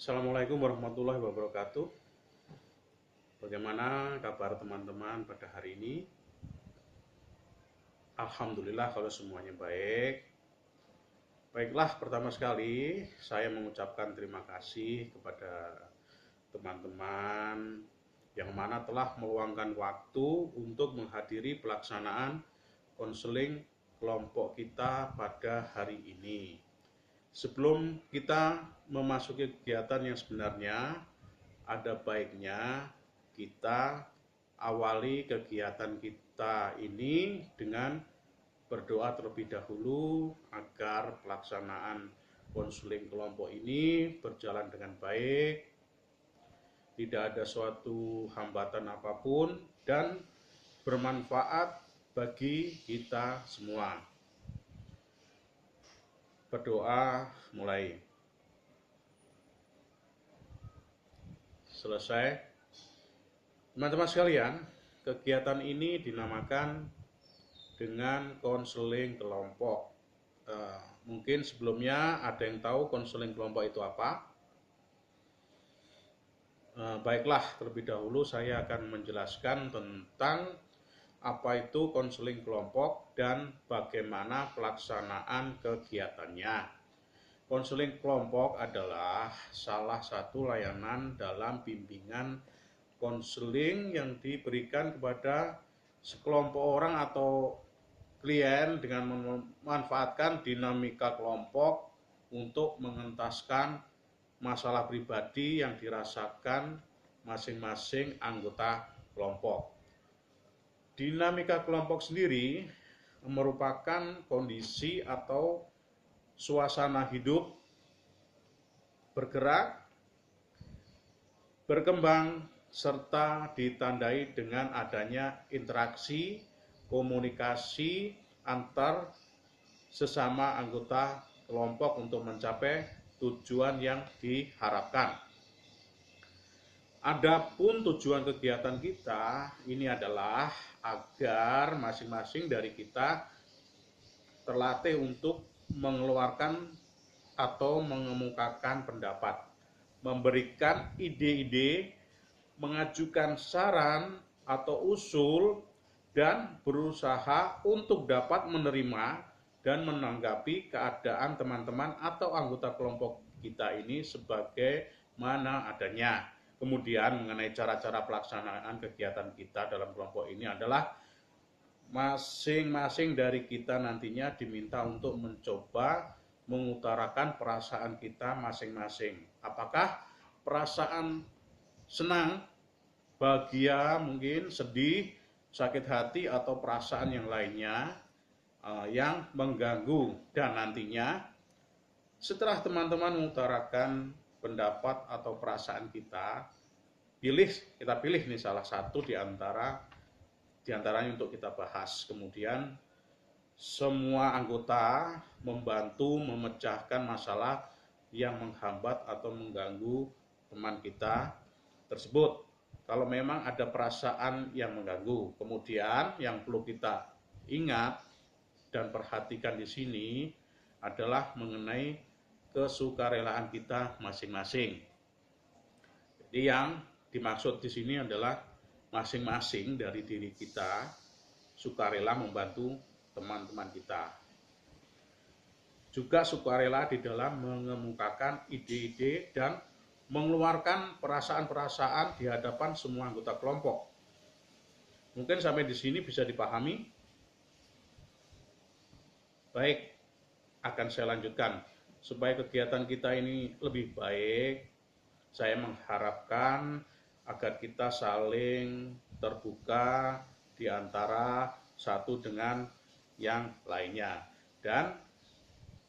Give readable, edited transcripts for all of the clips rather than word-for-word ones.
Assalamualaikum warahmatullahi wabarakatuh. Bagaimana kabar teman-teman pada hari ini? Alhamdulillah kalau semuanya baik. Baiklah, pertama sekali saya mengucapkan terima kasih kepada teman-teman yang mana telah meluangkan waktu untuk menghadiri pelaksanaan konseling kelompok kita pada hari ini. Sebelum kita memasuki kegiatan yang sebenarnya, ada baiknya kita awali kegiatan kita ini dengan berdoa terlebih dahulu agar pelaksanaan konseling kelompok ini berjalan dengan baik, tidak ada suatu hambatan apapun, dan bermanfaat bagi kita semua. Berdoa mulai. Selesai. Teman-teman sekalian, kegiatan ini dinamakan dengan konseling kelompok. Mungkin sebelumnya ada yang tahu konseling kelompok itu apa? Baiklah, terlebih dahulu saya akan menjelaskan tentang apa itu konseling kelompok dan bagaimana pelaksanaan kegiatannya. Konseling kelompok adalah salah satu layanan dalam bimbingan konseling yang diberikan kepada sekelompok orang atau klien dengan memanfaatkan dinamika kelompok untuk mengentaskan masalah pribadi yang dirasakan masing-masing anggota kelompok. Dinamika kelompok sendiri merupakan kondisi atau suasana hidup, bergerak, berkembang, serta ditandai dengan adanya interaksi, komunikasi antar sesama anggota kelompok untuk mencapai tujuan yang diharapkan. Adapun tujuan kegiatan kita ini adalah agar masing-masing dari kita terlatih untuk mengeluarkan atau mengemukakan pendapat, memberikan ide-ide, mengajukan saran atau usul, dan berusaha untuk dapat menerima dan menanggapi keadaan teman-teman atau anggota kelompok kita ini sebagaimana adanya. Kemudian mengenai cara-cara pelaksanaan kegiatan kita dalam kelompok ini adalah masing-masing dari kita nantinya diminta untuk mencoba mengutarakan perasaan kita masing-masing. Apakah perasaan senang, bahagia, mungkin sedih, sakit hati, atau perasaan yang lainnya yang mengganggu. Dan nantinya setelah teman-teman mengutarakan pendapat atau perasaan kita pilih nih salah satu diantaranya untuk kita bahas. Kemudian semua anggota membantu memecahkan masalah yang menghambat atau mengganggu teman kita tersebut. Kalau memang ada perasaan yang mengganggu, kemudian yang perlu kita ingat dan perhatikan di sini adalah mengenai kesukarelaan kita masing-masing. Jadi yang dimaksud di sini adalah masing-masing dari diri kita sukarela membantu teman-teman kita. Juga sukarela di dalam mengemukakan ide-ide dan mengeluarkan perasaan-perasaan di hadapan semua anggota kelompok. Mungkin sampai di sini bisa dipahami? Baik, akan saya lanjutkan. Supaya kegiatan kita ini lebih baik, saya mengharapkan agar kita saling terbuka di antara satu dengan yang lainnya. Dan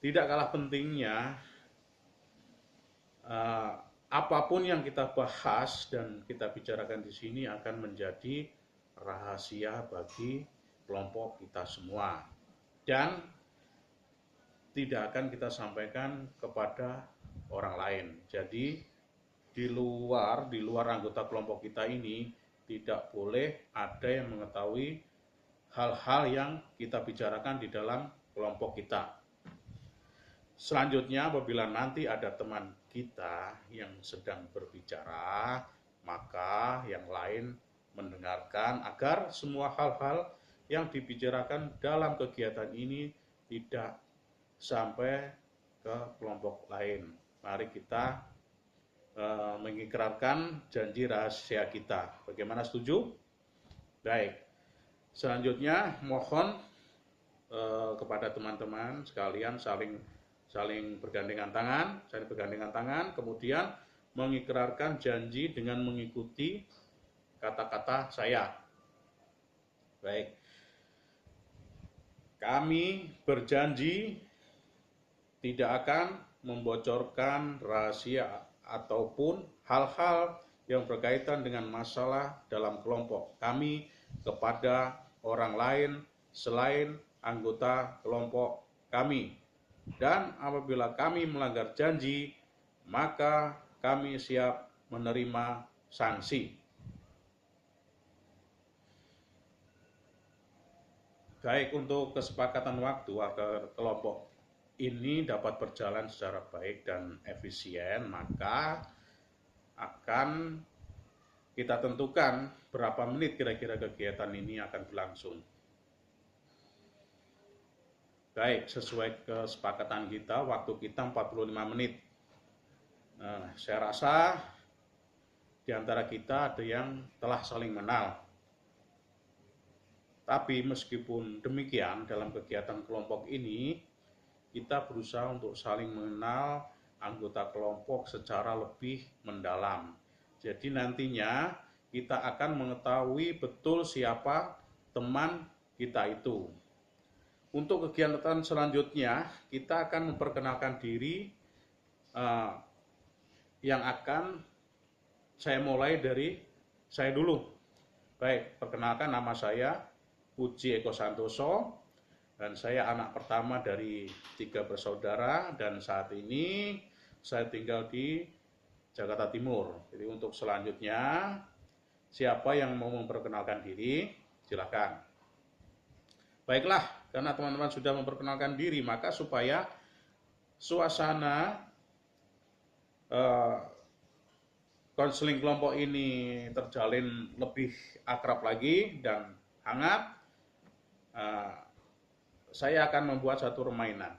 tidak kalah pentingnya, apapun yang kita bahas dan kita bicarakan di sini akan menjadi rahasia bagi kelompok kita semua. Dan tidak akan kita sampaikan kepada orang lain. Jadi di luar anggota kelompok kita ini tidak boleh ada yang mengetahui hal-hal yang kita bicarakan di dalam kelompok kita. Selanjutnya, apabila nanti ada teman kita yang sedang berbicara, maka yang lain mendengarkan agar semua hal-hal yang dibicarakan dalam kegiatan ini tidak sampai ke kelompok lain. Mari kita mengikrarkan janji rahasia kita. Bagaimana, setuju? Baik. Selanjutnya mohon kepada teman-teman sekalian saling bergandengan tangan, kemudian mengikrarkan janji dengan mengikuti kata-kata saya. Baik. Kami berjanji tidak akan membocorkan rahasia ataupun hal-hal yang berkaitan dengan masalah dalam kelompok kami kepada orang lain selain anggota kelompok kami. Dan apabila kami melanggar janji, maka kami siap menerima sanksi. Baik, untuk kesepakatan waktu agar kelompok ini dapat berjalan secara baik dan efisien, maka akan kita tentukan berapa menit kira-kira kegiatan ini akan berlangsung. Baik, sesuai kesepakatan kita, waktu kita 45 menit. Nah, saya rasa di antara kita ada yang telah saling mengenal. Tapi meskipun demikian, dalam kegiatan kelompok ini, kita berusaha untuk saling mengenal anggota kelompok secara lebih mendalam. Jadi nantinya kita akan mengetahui betul siapa teman kita itu. Untuk kegiatan selanjutnya, kita akan memperkenalkan diri yang akan saya mulai dari saya dulu. Baik, perkenalkan, nama saya Puji Eko Santoso, dan saya anak pertama dari 3 bersaudara, dan saat ini saya tinggal di Jakarta Timur. Jadi untuk selanjutnya, siapa yang mau memperkenalkan diri, silakan. Baiklah, karena teman-teman sudah memperkenalkan diri, maka supaya suasana konseling kelompok ini terjalin lebih akrab lagi dan hangat, saya akan membuat satu permainan.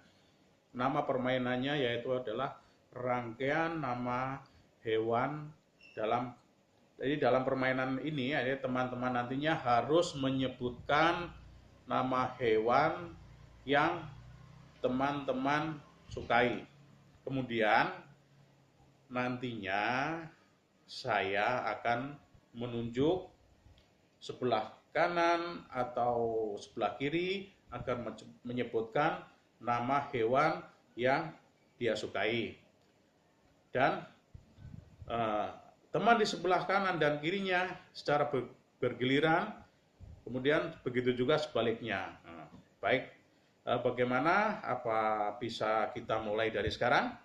Nama permainannya yaitu adalah rangkaian nama hewan jadi dalam permainan ini teman-teman nantinya harus menyebutkan nama hewan yang teman-teman sukai. Kemudian nantinya saya akan menunjuk sebelah kanan atau sebelah kiri akan menyebutkan nama hewan yang dia sukai. Dan teman di sebelah kanan dan kirinya secara bergiliran, kemudian begitu juga sebaliknya. Baik, bagaimana? Apa bisa kita mulai dari sekarang?